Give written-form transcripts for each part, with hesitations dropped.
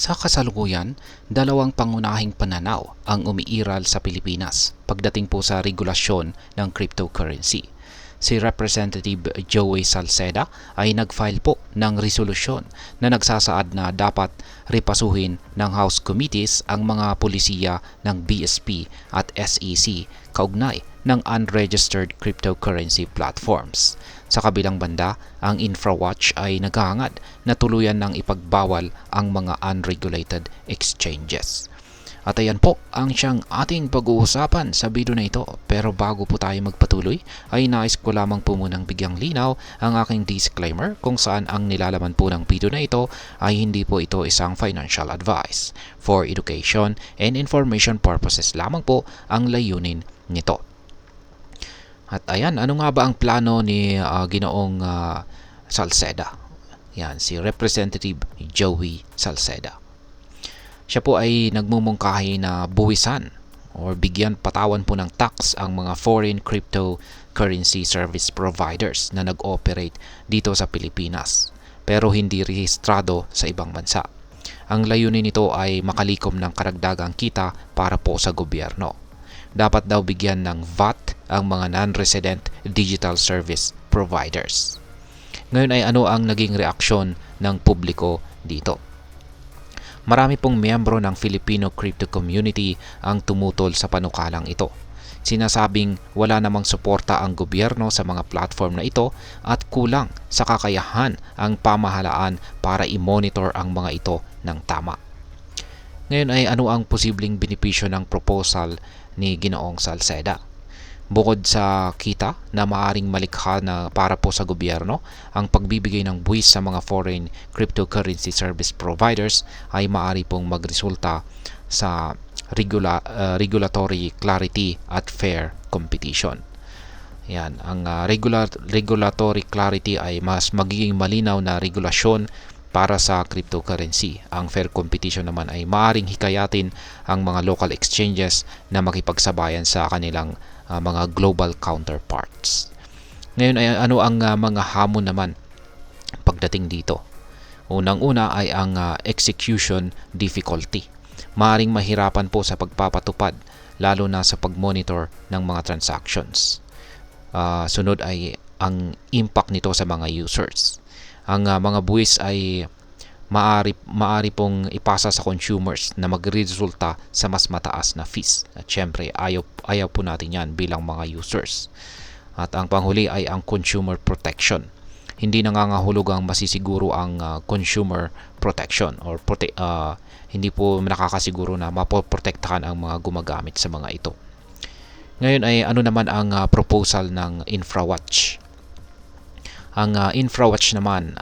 Sa kasalukuyan, dalawang pangunahing pananaw ang umiiral sa Pilipinas pagdating po sa regulasyon ng cryptocurrency. Si Representative Joey Salceda ay nag-file po ng resolusyon na nagsasaad na dapat repasuhin ng House Committees ang mga polisiya ng BSP at SEC kaugnay ng unregistered cryptocurrency platforms. Sa kabilang banda, ang InfraWatch ay naghahangad na tuluyan ng ipagbawal ang mga unregulated exchanges. At ayan po ang siyang ating pag-uusapan sa video na ito. Pero bago po tayo magpatuloy, ay nais ko lamang po munang bigyang linaw ang aking disclaimer kung saan ang nilalaman po ng video na ito ay hindi po ito isang financial advice. For education and information purposes lamang po ang layunin nito. At ayan, ano nga ba ang plano ni Ginoong Salceda? Yan, si Representative Joey Salceda. Siya po ay nagmumungkahi na buwisan or bigyan patawan po ng tax ang mga foreign cryptocurrency service providers na nag-operate dito sa Pilipinas pero hindi rehistrado sa ibang bansa. Ang layunin nito ay makalikom ng karagdagang kita para po sa gobyerno. Dapat daw bigyan ng VAT ang mga non-resident digital service providers. Ngayon ay ano ang naging reaksyon ng publiko dito? Marami pong miyembro ng Filipino crypto community ang tumutol sa panukalang ito. Sinasabing wala namang suporta ang gobyerno sa mga platform na ito at kulang sa kakayahan ang pamahalaan para i-monitor ang mga ito ng tama. Ngayon ay ano ang posibleng benepisyo ng proposal ni Ginoong Salceda? Bukod sa kita na maaring malikha na para po sa gobyerno, ang pagbibigay ng buwis sa mga foreign cryptocurrency service providers ay maaari pong magresulta sa regulatory clarity at fair competition. Yan, ang regulatory clarity ay mas magiging malinaw na regulasyon para sa cryptocurrency. Ang fair competition naman ay maaaring hikayatin ang mga local exchanges na makipagsabayan sa kanilang mga global counterparts. Ngayon ay ano ang mga hamon naman pagdating dito? Unang-una ay ang execution difficulty. Maaring mahirapan po sa pagpapatupad lalo na sa pag-monitor ng mga transactions. Sunod ay ang impact nito sa mga users. Ang mga buwis ay maaari pong ipasa sa consumers na magresulta sa mas mataas na fees. At syempre, ayaw po natin yan bilang mga users. At ang panghuli ay ang consumer protection. Hindi nangangahulugang masisiguro ang consumer protection or hindi po nakakasiguro na mapoprotektahan ang mga gumagamit sa mga ito. Ngayon ay ano naman ang proposal ng InfraWatch? Ang InfraWatch naman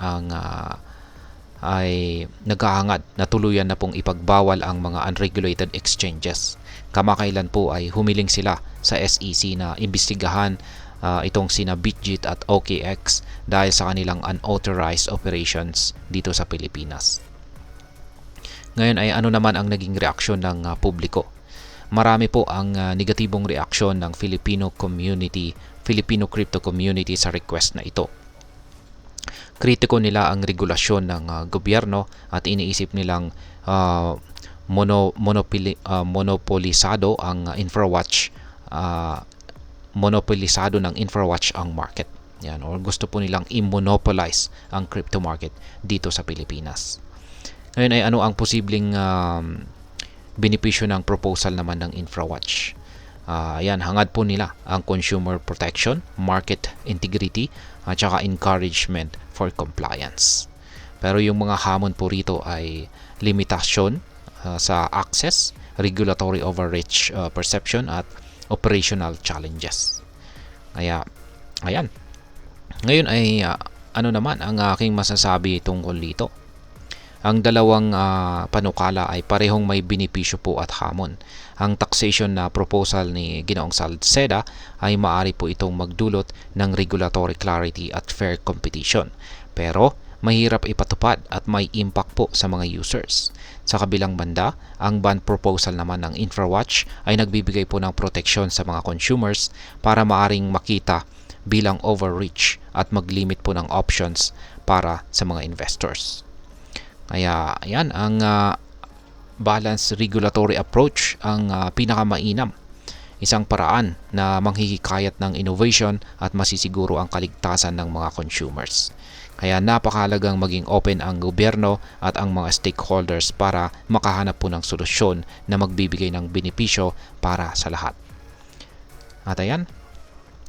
ay naghahangad na tuluyan na pong ipagbawal ang mga unregulated exchanges. Kamakailan po ay humiling sila sa SEC na imbestigahan itong sina Bitget at OKX dahil sa kanilang unauthorized operations dito sa Pilipinas. Ngayon ay ano naman ang naging reaksyon ng publiko? Marami po ang negatibong reaksyon ng Filipino crypto community sa request na ito. Kritiko nila ang regulasyon ng gobyerno at iniisip nilang monopolisado ang InfraWatch, monopolisado ng InfraWatch ang market. Yan, or gusto po nilang i-monopolize ang crypto market dito sa Pilipinas. Ngayon ay ano ang posibleng benepisyo ng proposal naman ng InfraWatch? Ayan, hangad po nila ang consumer protection, market integrity, at saka encouragement for compliance. Pero yung mga hamon po rito ay limitasyon sa access, regulatory overreach perception, at operational challenges. Kaya, ayan. Ngayon ay ano naman ang aking masasabi tungkol dito? Ang dalawang panukala ay parehong may benepisyo po at hamon. Ang taxation na proposal ni Ginoong Salceda ay maaari po itong magdulot ng regulatory clarity at fair competition. Pero mahirap ipatupad at may impact po sa mga users. Sa kabilang banda, ang ban proposal naman ng InfraWatch ay nagbibigay po ng proteksyon sa mga consumers para maaring makita bilang overreach at mag-limit po ng options para sa mga investors. Kaya ayan ang balanced regulatory approach ang pinakamainam. Isang paraan na manghihikayat ng innovation at masisiguro ang kaligtasan ng mga consumers. Kaya napakahalagang maging open ang gobyerno at ang mga stakeholders para makahanap po ng solusyon na magbibigay ng benepisyo para sa lahat. At ayan,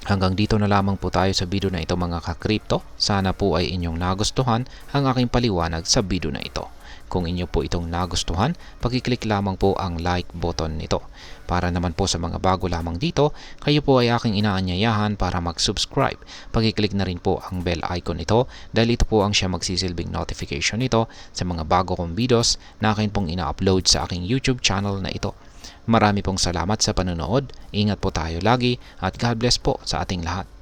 hanggang dito na lamang po tayo sa video na ito mga ka-crypto. Sana po ay inyong nagustuhan ang aking paliwanag sa video na ito. Kung inyo po itong nagustuhan, pag-click lamang po ang like button nito. Para naman po sa mga bago lamang dito, kayo po ay aking inaanyayahan para mag-subscribe. Pag-click na rin po ang bell icon nito dahil ito po ang siya magsisilbing notification nito sa mga bago kong videos na akin pong ina-upload sa aking YouTube channel na ito. Marami pong salamat sa panonood, ingat po tayo lagi at God bless po sa ating lahat.